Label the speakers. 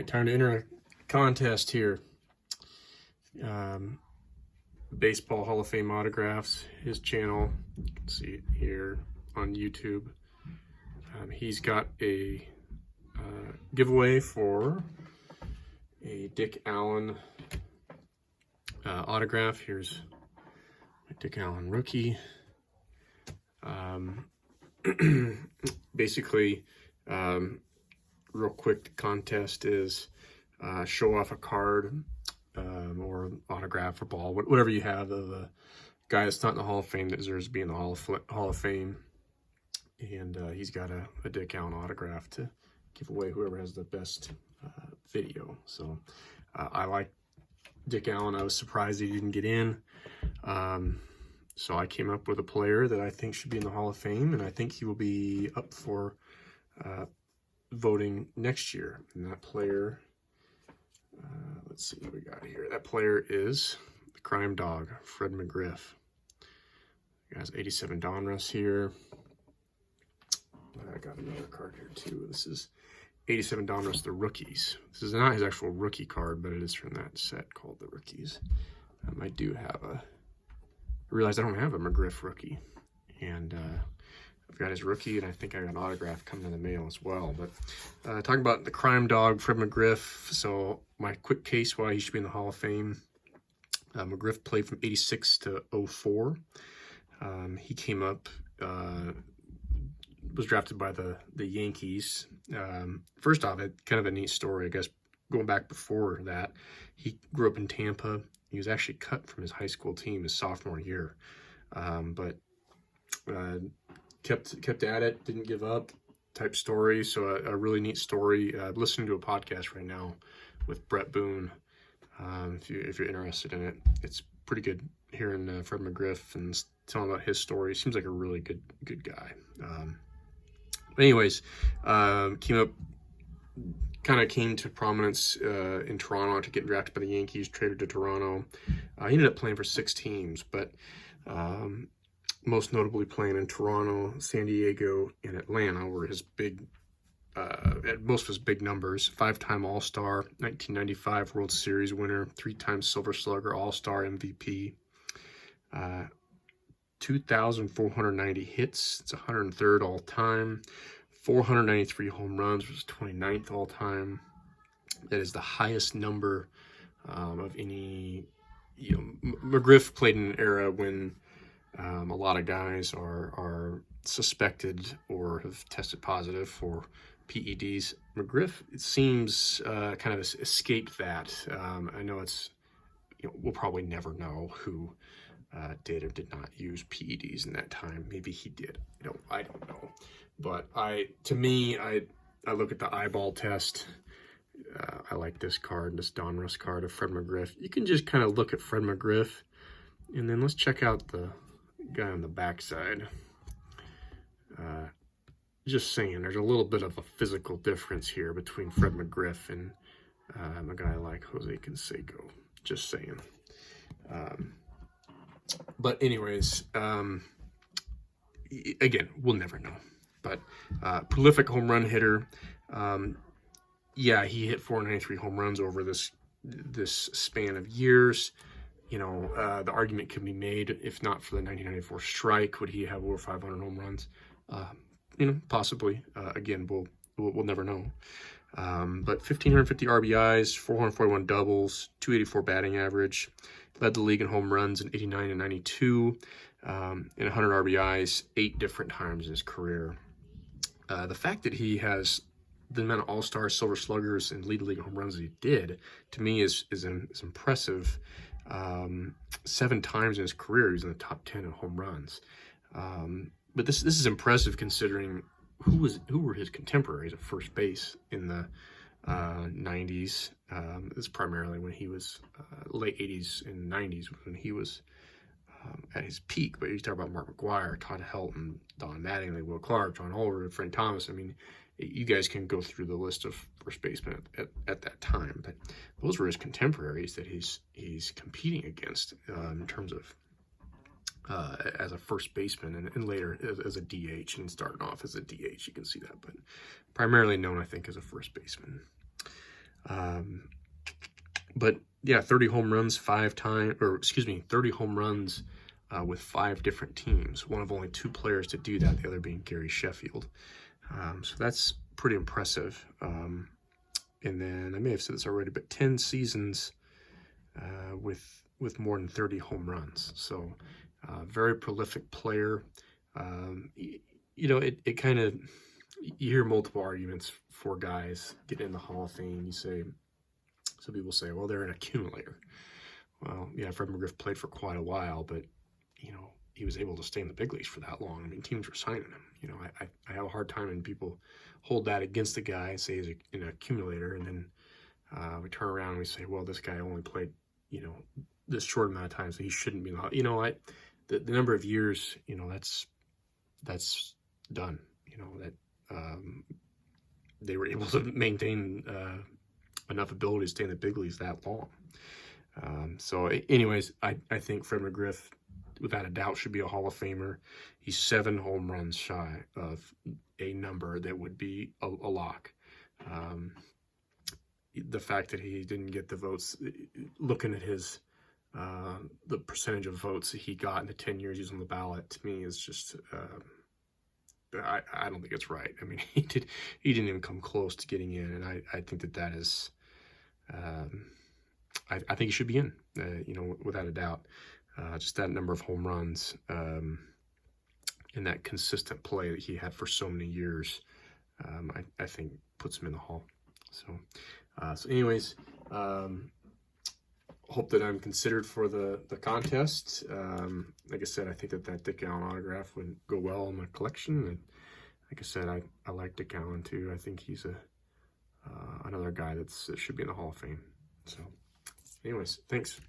Speaker 1: right, time to enter a contest here. Baseball Hall of Fame autographs, his channel, you can see it here on YouTube. He's got a giveaway for a Dick Allen autograph. Here's my Dick Allen rookie. Basically, real quick, the contest is show off a card or autograph or ball, whatever you have of a guy that's not in the Hall of Fame that deserves to be in the Hall of Fame. And he's got a Dick Allen autograph to give away, whoever has the best video. So I like Dick Allen. I was surprised he didn't get in. So I came up with a player that I think should be in the Hall of Fame, and I think he will be up for voting next year. And that player, let's see what we got here. That player is the Crime Dog, Fred McGriff. He has 87 Donruss here. I got another card here too. This is 87 Donruss, the Rookies. This is not his actual rookie card, but it is from that set called the Rookies. I do have I realized I don't have a McGriff rookie, and I've got his rookie, and I think I got an autograph coming in the mail as well. But talking about the Crime Dog, Fred McGriff. So my quick case why he should be in the Hall of Fame. McGriff played from 86 to 04. He came up, was drafted by the Yankees. First off, kind of a neat story, I guess, going back before that. He grew up in Tampa. He was actually cut from his high school team his sophomore year, but kept at it, didn't give up type story. So a really neat story. I'm listening to a podcast right now with Brett Boone. If you're interested in it, it's pretty good hearing Fred McGriff and telling about his story. Seems like a really good guy. But anyways, came to prominence in Toronto after getting drafted by the Yankees, traded to Toronto. He ended up playing for 6 teams, but most notably playing in Toronto, San Diego, and Atlanta were his big, at most of his big numbers. 5-time All-Star, 1995 World Series winner, 3-time Silver Slugger, All-Star MVP, 2,490 hits. It's 103rd all-time. 493 home runs, which is 29th all-time. That is the highest number of any. McGriff played in an era when a lot of guys are suspected or have tested positive for PEDs. McGriff, it seems, kind of escaped that. I know it's, we'll probably never know who did or did not use PEDs in that time. Maybe he did. I don't know. But to me, I look at the eyeball test. I like this card, this Donruss card of Fred McGriff. You can just kind of look at Fred McGriff, and then let's check out the guy on the backside. Just saying, there's a little bit of a physical difference here between Fred McGriff and a guy like Jose Canseco. Just saying. But anyways, again, we'll never know. But prolific home run hitter. Yeah, he hit 493 home runs over this span of years. The argument can be made, if not for the 1994 strike, would he have over 500 home runs? Possibly. Again, we'll never know. But 1,550 RBIs, 441 doubles, 284 batting average, led the league in home runs in 89 and 92, and 100 RBIs 8 different times in his career. The fact that he has the amount of All-Star, Silver Sluggers, and lead the league in home runs that he did, to me, is impressive. 7 times in his career, he was in the top 10 in home runs. But this is impressive considering who were his contemporaries at first base in the 90s. It's primarily when he was late 80s and 90s when he was at his peak. But you talk about Mark McGwire, Todd Helton, Don Mattingly, Will Clark, John Oliver, Frank Thomas. I mean, you guys can go through the list of first basemen at that time. But those were his contemporaries that he's competing against in terms of as a first baseman and later as a DH, and starting off as a DH. You can see that, but primarily known, I think, as a first baseman. But yeah, 30 home runs 30 home runs with 5 different teams. One of only 2 players to do that, the other being Gary Sheffield. So that's pretty impressive. And then I may have said this already, but 10 seasons with more than 30 home runs. So very prolific player. You know, it kind of, you hear multiple arguments for guys getting in the Hall of Fame. You say, some people say, well, they're an accumulator. Well, yeah, Fred McGriff played for quite a while, but, you know, he was able to stay in the big leagues for that long. I mean, teams were signing him. You know, I have a hard time when people hold that against the guy and say he's an accumulator, and then we turn around and we say, well, this guy only played, you know, this short amount of time, so he shouldn't be in the, you know, the number of years, you know, that's done. You know, that they were able to maintain enough ability to stay in the big leagues that long. So anyways, I think Fred McGriff, without a doubt, should be a Hall of Famer. He's 7 home runs shy of a number that would be a lock. The fact that he didn't get the votes, looking at his the percentage of votes that he got in the 10 years he was on the ballot, to me is just I don't think it's right. I mean, he didn't even come close to getting in, and I think that is I think he should be in, you know, without a doubt. Just that number of home runs and that consistent play that he had for so many years, I think puts him in the Hall. So anyways, hope that I'm considered for the contest. Like I said, I think that Dick Allen autograph would go well in my collection. And like I said, I like Dick Allen too. I think he's another guy that should be in the Hall of Fame. So anyways, thanks.